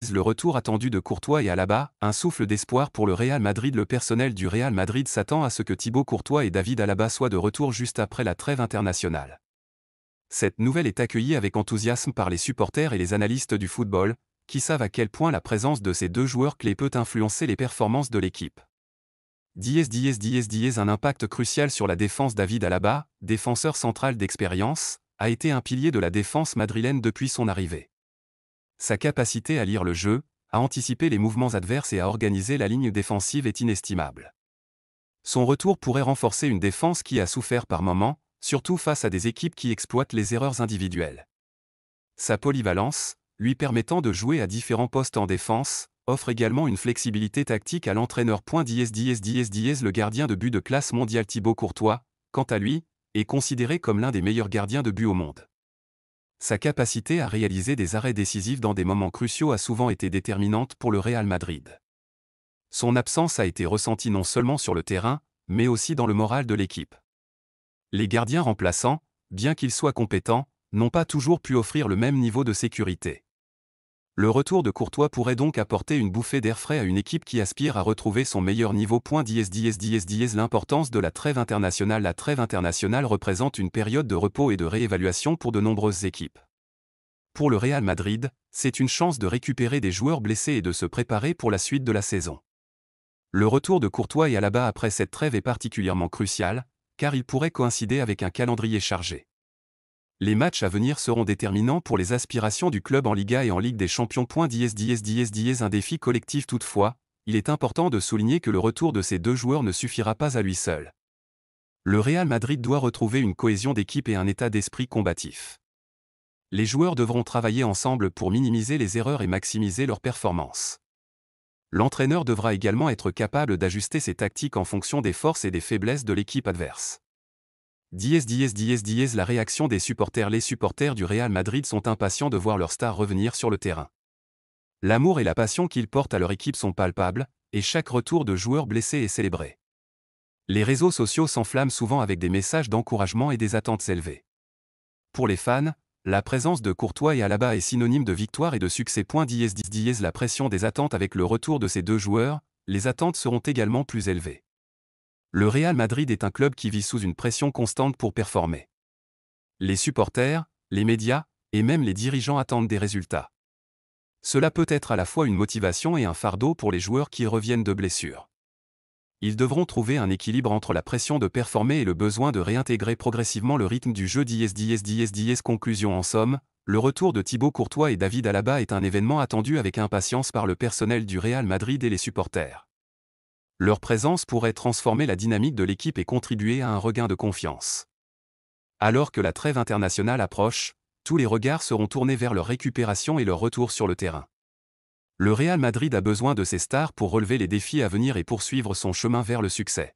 Le retour attendu de Courtois et Alaba, un souffle d'espoir pour le Real Madrid. Le personnel du Real Madrid s'attend à ce que Thibaut Courtois et David Alaba soient de retour juste après la trêve internationale. Cette nouvelle est accueillie avec enthousiasme par les supporters et les analystes du football, qui savent à quel point la présence de ces deux joueurs clés peut influencer les performances de l'équipe. Un impact crucial sur la défense. David Alaba, défenseur central d'expérience, a été un pilier de la défense madrilène depuis son arrivée. Sa capacité à lire le jeu, à anticiper les mouvements adverses et à organiser la ligne défensive est inestimable. Son retour pourrait renforcer une défense qui a souffert par moments, surtout face à des équipes qui exploitent les erreurs individuelles. Sa polyvalence, lui permettant de jouer à différents postes en défense, offre également une flexibilité tactique à l'entraîneur. Le gardien de but de classe mondiale Thibaut Courtois, quant à lui, est considéré comme l'un des meilleurs gardiens de but au monde. Sa capacité à réaliser des arrêts décisifs dans des moments cruciaux a souvent été déterminante pour le Real Madrid. Son absence a été ressentie non seulement sur le terrain, mais aussi dans le moral de l'équipe. Les gardiens remplaçants, bien qu'ils soient compétents, n'ont pas toujours pu offrir le même niveau de sécurité. Le retour de Courtois pourrait donc apporter une bouffée d'air frais à une équipe qui aspire à retrouver son meilleur niveau. L'importance de la trêve internationale. La trêve internationale représente une période de repos et de réévaluation pour de nombreuses équipes. Pour le Real Madrid, c'est une chance de récupérer des joueurs blessés et de se préparer pour la suite de la saison. Le retour de Courtois et Alaba après cette trêve est particulièrement crucial, car il pourrait coïncider avec un calendrier chargé. Les matchs à venir seront déterminants pour les aspirations du club en Liga et en Ligue des Champions. Un défi collectif. Toutefois, il est important de souligner que le retour de ces deux joueurs ne suffira pas à lui seul. Le Real Madrid doit retrouver une cohésion d'équipe et un état d'esprit combatif. Les joueurs devront travailler ensemble pour minimiser les erreurs et maximiser leurs performances. L'entraîneur devra également être capable d'ajuster ses tactiques en fonction des forces et des faiblesses de l'équipe adverse. La réaction des supporters. Les supporters du Real Madrid sont impatients de voir leur star revenir sur le terrain. L'amour et la passion qu'ils portent à leur équipe sont palpables, et chaque retour de joueur blessé est célébré. Les réseaux sociaux s'enflamment souvent avec des messages d'encouragement et des attentes élevées. Pour les fans, la présence de Courtois et Alaba est synonyme de victoire et de succès. La pression des attentes. Avec le retour de ces deux joueurs, les attentes seront également plus élevées. Le Real Madrid est un club qui vit sous une pression constante pour performer. Les supporters, les médias, et même les dirigeants attendent des résultats. Cela peut être à la fois une motivation et un fardeau pour les joueurs qui reviennent de blessures. Ils devront trouver un équilibre entre la pression de performer et le besoin de réintégrer progressivement le rythme du jeu. Conclusion. En somme, le retour de Thibaut Courtois et David Alaba est un événement attendu avec impatience par le personnel du Real Madrid et les supporters. Leur présence pourrait transformer la dynamique de l'équipe et contribuer à un regain de confiance. Alors que la trêve internationale approche, tous les regards seront tournés vers leur récupération et leur retour sur le terrain. Le Real Madrid a besoin de ses stars pour relever les défis à venir et poursuivre son chemin vers le succès.